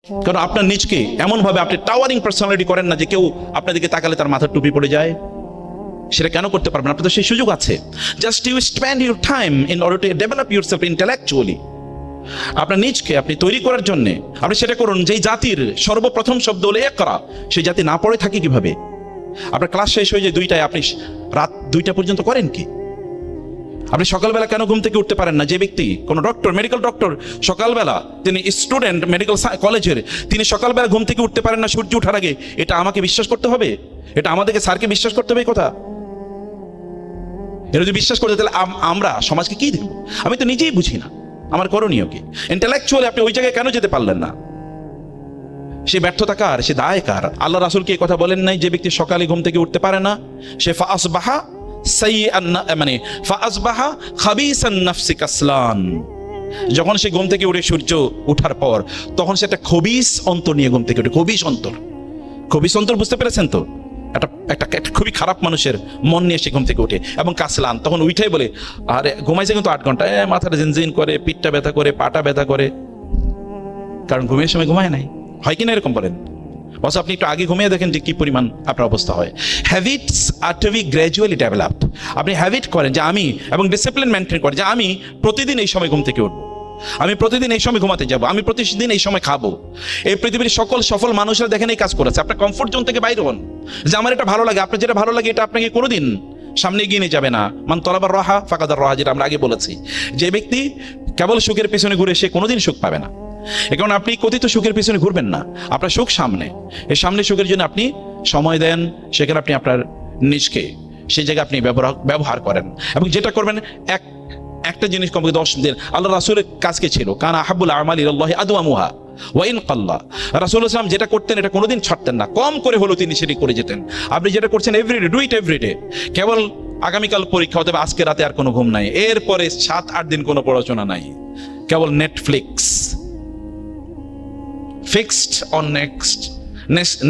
কারণ আপনার নিজকে এমনভাবে আপনি টাওয়ারিং পার্সোনালিটি করেন না যে কেউ আপনার দিকে তাকালে তার মাথার টুপি পড়ে যায়। সেটা কেন করতে পারবেন? আপনার তো সেই সুযোগ আছে। Just you spend your time in order to develop yourself intellectually. আপনার নিজকে আপনি তৈরি করার জন্য আপনি সেটা করুন। যেই জাতির সর্বপ্রথম শব্দ হলো ইকরা, সেই জাতি না পড়ে থাকে কিভাবে? আপনার ক্লাস শেষ হয়ে যায় 2টায়, আপনি রাত 2টা পর্যন্ত করেন কি? আপনি সকালবেলা কেন ঘুম থেকে উঠতে পারেন না? যে ব্যক্তি কোনো ডক্টর, মেডিকেল ডক্টর, সকালবেলা তিনি স্টুডেন্ট মেডিকেল কলেজের, তিনি সকালবেলা ঘুম থেকে উঠতে পারেন না সূর্য ওঠার আগে, এটা আমাকে বিশ্বাস করতে হবে? এটা আমাদেরকে স্যারকে বিশ্বাস করতে হবে? কথা এটা যদি বিশ্বাস করতে, তাহলে আমরা সমাজকে কি দেব? আমি তো নিজেই বুঝি না আমার করণীয় কি। ইন্টেলেকচুয়ালি আপনি ওই জায়গায় কেন যেতে পারলেন না? সে ব্যর্থতা কার? সে দায় কার? আল্লাহ রাসূল কি কথা বলেন নাই যে ব্যক্তি সকালে ঘুম থেকে উঠতে পারে না সে ফাসবাহা সাইয়্যান, মানে ফাসবাহা খাবিসান নাফসি কাসলান, যখন সে ঘুম থেকে উঠে সূর্য ওঠার পর তখন সে একটা খবিস অন্তর নিয়ে ঘুম থেকে উঠে। খবিস অন্তর, খবিস অন্তর বুঝতে পেরেছেন তো? একটা খুবই খারাপ মানুষের মন নিয়ে সে ঘুম থেকে উঠে এবং কাসলান, তখন উঠেই বলে আরে ঘুমাইছে কিন্তু 8 ঘন্টা, মাথাটা জিনজিন করে, পিঠটা ব্যথা করে, পাটা ব্যথা করে, কারণ ঘুমের সময় ঘুমায় নাই। হয় কিনা এরকম বলেন? বস আপনি একটু আগে ঘুমিয়ে দেখেন যে কি পরিমাণ আপনার অবস্থা হয়। হ্যাবিটস আর টু বি গ্র্যাজুয়ালি ডেভেলপড। আপনি হ্যাবিট করেন যে আমি, এবং ডিসিপ্লিন মেনটেন করেন যে আমি প্রতিদিন এই সময় ঘুম থেকে উঠবো, আমি প্রতিদিন এই সময় ঘুমাতে যাব, আমি প্রতিদিন এই সময় খাবো। এই পৃথিবীর সকল সফল মানুষরা দেখেন এই কাজ করেছে। আপনার কমফোর্ট জোন থেকে বাইরে হন, যে আমার এটা ভালো লাগে। আপনার যেটা ভালো লাগে এটা আপনাকে কোনোদিন সামনে এগিয়ে নিয়ে যাবে না। মান তলাবার রাহা ফাকাদার রাহা, যেটা আমরা আগে বলেছি। যে ব্যক্তি কেবল সুখের পিছনে ঘুরে সে কোনোদিন সুখ পাবে না। এ কারণে আপনি কথিত সুখের পিছনে ঘুরবেন না, আপনার সুখ সামনে। এই সামনে সুখের জন্য আপনি সময় দেন, সেখানে আপনি আপনার নিজকে সেই জায়গায় আপনি ব্যবহার করেন। এবং যেটা করবেন একটা জিনিস কমপক্ষে 10 দিন। আল্লাহ রাসূলের কাজকে ছিল কানা আহাব্বুল আমালি ইলাল্লাহি আদওয়ামুহা ওয়া ইন কাল্লা। রাসূল সাল্লাল্লাহু যেটা করতেন এটা কোনোদিন ছাড়তেন না, কম করে হলো তিনি সেটি করে যেতেন। আপনি যেটা করছেন এভরিডে, ডু ইট এভরিডে। কেবল আগামীকাল পরীক্ষা, অথবা আজকে রাতে আর কোনো ঘুম নাই, এরপরে 7-8 দিন কোনো পড়াশোনা নাই, কেবল নেটফ্লিক্স, ফিক্সড অন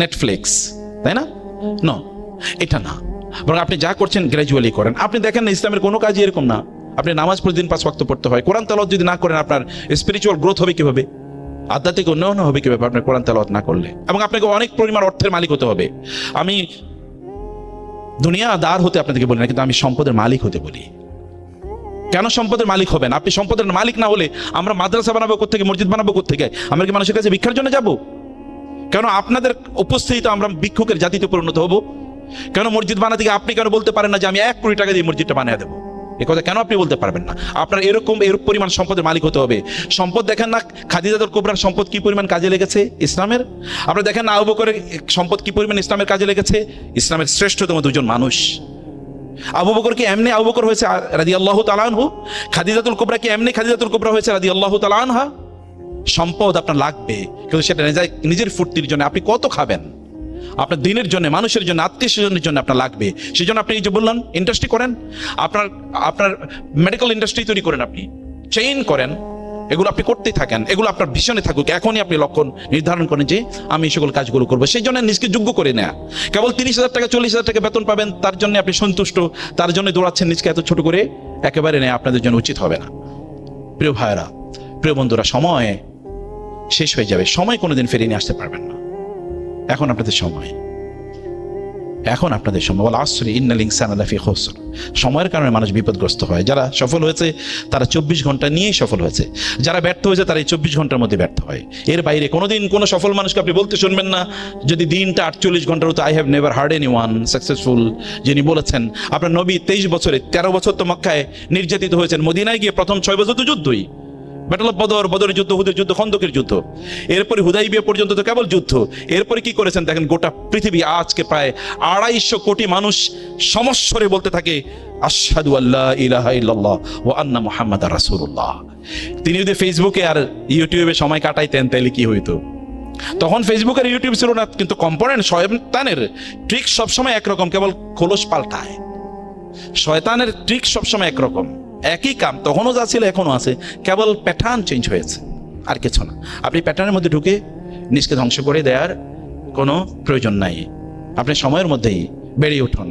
নেটফ্লিক্স, তাই না? নো, এটা না। বরং আপনি যা করছেন গ্র্যাজুয়ালি করেন। আপনি দেখেন না ইসলামের কোনো কাজই এরকম না। আপনি নামাজ প্রতিদিন 5 ওয়াক্ত পড়তে হয়, কোরআন তেলাওয়াত যদি না করেন আপনার স্পিরিচুয়াল গ্রোথ হবে কিভাবে? আধ্যাত্মিক উন্নয়ন হবে কিভাবে আপনার কোরআন তেলাওয়াত না করলে? এবং আপনাকে অনেক পরিমাণ অর্থের মালিক হতে হবে। আমি দুনিয়াদার হতে আপনাদেরকে বলি না, কিন্তু আমি সম্পদের মালিক হতে বলি। কেন সম্পদের মালিক হবেন? আপনি সম্পদের মালিক না হলে আমরা মাদ্রাসা বানাবো কোত্থেকে, মসজিদ বানাবো কোত্থেকে? আমরা কি মানুষের কাছে ভিক্ষার জন্য যাব? কেন আপনাদের উপস্থিতিতে আমরা ভিক্ষুকের জাতিতে পরিণত হব? কেন মসজিদ বানাতে গিয়ে আপনি কেন বলতে পারেন না যে আমি 1 কোটি টাকা দিয়ে মসজিদটা বানিয়ে দেবো? এ কথা কেন আপনি বলতে পারবেন না? আপনার এরকম পরিমাণ সম্পদের মালিক হতে হবে। সম্পদ দেখেন না খাদিজাতুল কুবরার সম্পদ কি পরিমাণ কাজে লেগেছে ইসলামের? আপনারা দেখেন না আবু বকরের সম্পদ কি পরিমাণ ইসলামের কাজে লেগেছে? ইসলামের শ্রেষ্ঠতম 2জন মানুষ। আবু বকর কি এমনি আবু বকর হয়েছে রাদিয়াল্লাহু তাআলা আনহু? খাদিজাতুল কুবরা কি এমনি খাদিজাতুল কুবরা হয়েছে রাদিয়াল্লাহু তাআলা আনহা? সম্পদ আপনার লাগবে, কিন্তু সেটা নিজের ফুর্তির জন্য। আপনি কত খাবেন? আপনার দিনের জন্য, মানুষের জন্য, আত্মীয় স্বজনের জন্য আপনার লাগবে। সেই জন্য আপনি এই যে বললেন ইন্ডাস্ট্রি করেন, আপনার মেডিকেল ইন্ডাস্ট্রি তৈরি করেন, আপনি চেইন করেন, এগুলো আপনি করতেই থাকেন। এগুলো আপনার ভীষণে থাকুক। এখনই আপনি লক্ষ্য নির্ধারণ করেন যে আমি এই সকল কাজগুলো করবো। সেই জন্য নিজকে যোগ্য করে নেয়া। কেবল 30,000 টাকা 40,000 টাকা বেতন পাবেন তার জন্য আপনি সন্তুষ্ট, তার জন্য দৌড়াচ্ছেন নিজকে এত ছোট করে, একেবারে নেয়া আপনাদের জন্য উচিত হবে না। প্রিয় ভাইরা, প্রিয় বন্ধুরা, সময় শেষ হয়ে যাবে। সময় কোনোদিন ফিরিয়ে নিয়ে আসতে পারবেন না। এখন আপনাদের সময়, এখন আপনাদের সময়। ওয়াল আসরি ইন্নাল ইনসানা লাফি খুসর। সময়ের কারণে মানুষ বিপদগ্রস্ত হয়। যারা সফল হয়েছে তারা 24 ঘন্টা নিয়েই সফল হয়েছে, যারা ব্যর্থ হয়েছে তারা এই 24 ঘন্টার মধ্যে ব্যর্থ হয়। এর বাইরে কোনোদিন কোনো সফল মানুষকে আপনি বলতে শুনবেন না যদি দিনটা 48 ঘন্টার হতো। I have never hard anyone successful যিনি বলেছেন। আপনার নবী 23 বছরে 13 বছর তো মক্কায় নির্যাতিত হয়েছেন, মদিনায় গিয়ে প্রথম 6 বছর তো যুদ্ধই, ব্যাটল অফ বদরের যুদ্ধ, হুদের যুদ্ধ, খন্দকের যুদ্ধ, এরপরে হুদাইবিয়া পর্যন্ত তো কেবল যুদ্ধ। এরপরে কি করেছেন দেখেন, গোটা পৃথিবী আজকে প্রায় 250 কোটি মানুষ সমস্বরে বলতে থাকে আশহাদু আল্লা ইলাহা ইল্লাল্লাহ ওয়া আন্না মুহাম্মাদার রাসূলুল্লাহ। তিনি যদি ফেসবুকে আর ইউটিউবে সময় কাটাইতেন তাহলে কি হইতো? তখন ফেসবুক আর ইউটিউব ছিল না, কিন্তু কম্পোনেন্ট শয়তানের ট্রিক সবসময় একরকম, কেবল খোলস পাল্টায়। শয়তানের ট্রিক সবসময় একরকম, একই কাম তখনও যা ছিল এখনো আছে, কেবল প্যাটার্ন চেঞ্জ হয়েছে, আর কিছু না। আপনি প্যাটার্নের মধ্যে ঢুকে নিজকে ধ্বংস করে দেওয়ার কোনো প্রয়োজন নাই। আপনি সময়ের মধ্যেই বেরিয়ে উঠুন।